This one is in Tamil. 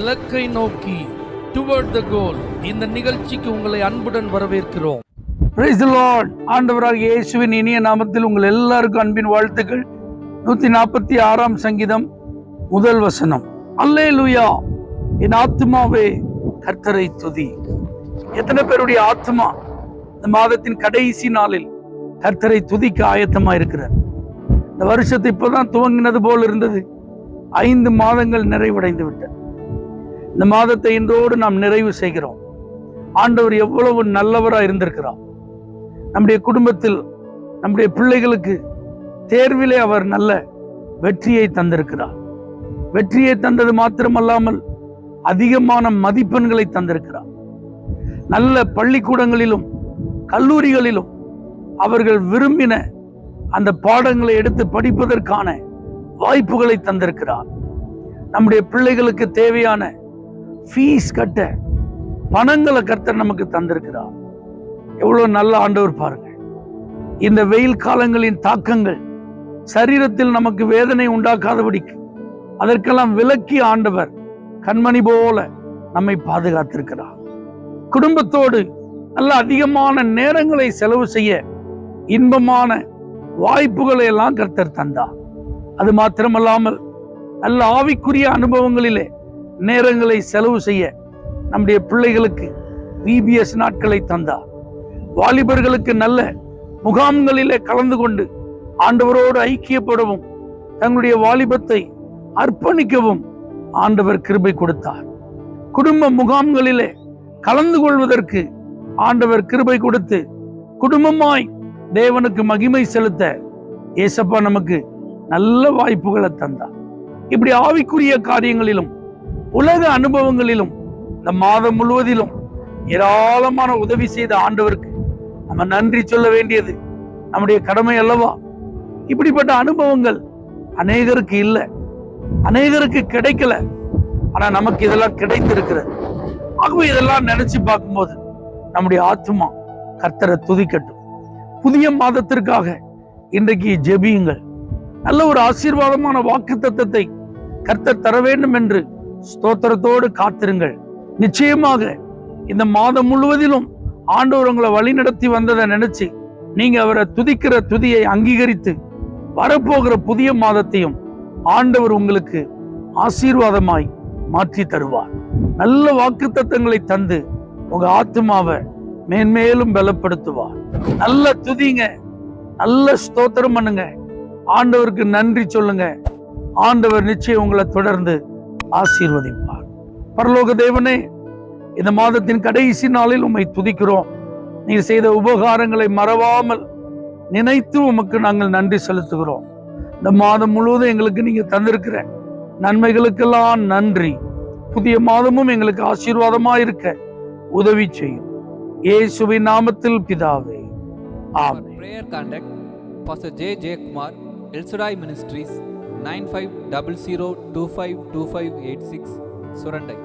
இலக்கை நோக்கி டுவர்ட் த கோல். இந்த நிகழ்ச்சிக்கு உங்களை அன்புடன் வரவேற்கிறோம். Praise the Lord. ஆண்டவராகிய இயேசுவின் இனிய நாமத்தில் உங்கள் எல்லாருக்கும் அன்பின் வாழ்த்துக்கள். 146ஆம் சங்கீதம் முதல் வசனம். அல்லேலூயா, என் ஆத்துமாவே கர்த்தரை துதி. எத்தனை பேருடைய ஆத்மா இந்த மாதத்தின் கடைசி நாளில் கர்த்தரை துதிக்க ஆயத்தமா இருக்கிறார்? இந்த வருஷத்தை இப்பதான் துவங்கினது போல் இருந்தது. 5 மாதங்கள் நிறைவடைந்து விட்டது. இந்த மாதத்தை இன்றோடு நாம் நிறைவு செய்கிறோம். ஆண்டவர் எவ்வளவு நல்லவராக இருந்திருக்கிறார். நம்முடைய குடும்பத்தில் நம்முடைய பிள்ளைகளுக்கு தேர்விலே அவர் நல்ல வெற்றியை தந்திருக்கிறார். வெற்றியை தந்தது மாத்திரமல்லாமல் அதிகமான மதிப்பெண்களை தந்திருக்கிறார். நல்ல பள்ளிக்கூடங்களிலும் கல்லூரிகளிலும் அவர்கள் விரும்பின அந்த பாடங்களை எடுத்து படிப்பதற்கான வாய்ப்புகளை தந்திருக்கிறார். நம்முடைய பிள்ளைகளுக்கு தேவையான ஃபீஸ் கட்ட பணங்களை கர்த்தர் நமக்கு தந்திருக்கிறார். எவ்வளவு நல்ல ஆண்டவர் பாருங்க. இந்த வெயில் காலங்களின் தாக்கங்கள் சரீரத்தில் நமக்கு வேதனை உண்டாக்காதபடிக்கு அதற்கெல்லாம் விலக்கி ஆண்டவர் கண்மணி போல நம்மை பாதுகாத்திருக்கிறார். குடும்பத்தோடு நல்ல அதிகமான நேரங்களை செலவு செய்ய இன்பமான வாய்ப்புகளை எல்லாம் கர்த்தர் தந்தார். அது மாத்திரமல்லாமல் நல்ல ஆவிக்குரிய அனுபவங்களிலே நேரங்களை செலவு செய்ய நம்முடைய பிள்ளைகளுக்கு VBS நாட்களை தந்தார். வாலிபர்களுக்கு நல்ல முகாம்களிலே கலந்து கொண்டு ஆண்டவரோடு ஐக்கியப்படவும் தங்களுடைய வாலிபத்தை அர்ப்பணிக்கவும் ஆண்டவர் கிருபை கொடுத்தார். குடும்ப முகாம்களிலே கலந்து கொள்வதற்கு ஆண்டவர் கிருபை கொடுத்து குடும்பமாய் தேவனுக்கு மகிமை செலுத்த ஏசப்பா நமக்கு நல்ல வாய்ப்புகளை தந்தார். இப்படி ஆவிக்குரிய காரியங்களிலும் உலக அனுபவங்களிலும் இந்த மாதம் முழுவதிலும் ஏராளமான உதவி செய்த ஆண்டவருக்கு நம்ம நன்றி சொல்ல வேண்டியது நம்முடைய கடமை அல்லவா? இப்படிப்பட்ட அனுபவங்கள் அநேகருக்கு இல்லை, அநேகருக்கு கிடைக்கல. ஆனா நமக்கு இதெல்லாம் கிடைத்திருக்கிறது. ஆகவே இதெல்லாம் நினைச்சு பார்க்கும்போது நம்முடைய ஆத்மா கர்த்தரை துதிக்கட்டும். புதிய மாதத்திற்காக இன்றைக்கு ஜெபியுங்கள். நல்ல ஒரு ஆசீர்வாதமான வாக்கு தத்தத்தை கர்த்தர் தர வேண்டும் என்று ஸ்தோத்திரத்தோடு காத்திருங்கள். நிச்சயமாக இந்த மாதம் முழுவதிலும் ஆண்டவர் உங்களை வழி நடத்தி வந்ததை நினைச்சு நீங்க அவரை துதிக்கிற துதியை அங்கீகரித்து வரப்போகிற புதிய மாதத்தையும் ஆண்டவர் உங்களுக்கு ஆசீர்வாதமாய் மாற்றி தருவார். நல்ல வாக்கு தத்தங்களை தந்து உங்க ஆத்மாவை மேன்மேலும் பலப்படுத்துவார். நல்ல துதிங்க, நல்ல ஸ்தோத்திரம் பண்ணுங்க, ஆண்டவருக்கு நன்றி சொல்லுங்க. ஆண்டவர் நிச்சயம் உங்களை தொடர்ந்து ஆசீர்வதிப்பார். பரலோக தேவனே, இந்த மாதத்தின் கடைசி நாளில் உம்மை துதிக்கிறோம். நீர் செய்த உபகாரங்களை மறவாமல் நினைத்து உமக்கு நாங்கள் நன்றி செலுத்துகிறோம். இந்த மாதம் முழுவதும் எங்களுக்கு நீங்க தந்திருக்கிற நன்மைகளுக்கெல்லாம் நன்றி. புதிய மாதமும் எங்களுக்கு ஆசீர்வாதமா இருக்க உதவி செய்யும். இயேசுவின் நாமத்தில் பிதாவே, ஆமென். Prayer contact Pastor J. Kumar, El Shaddai Ministries, 9500252586, Surandai.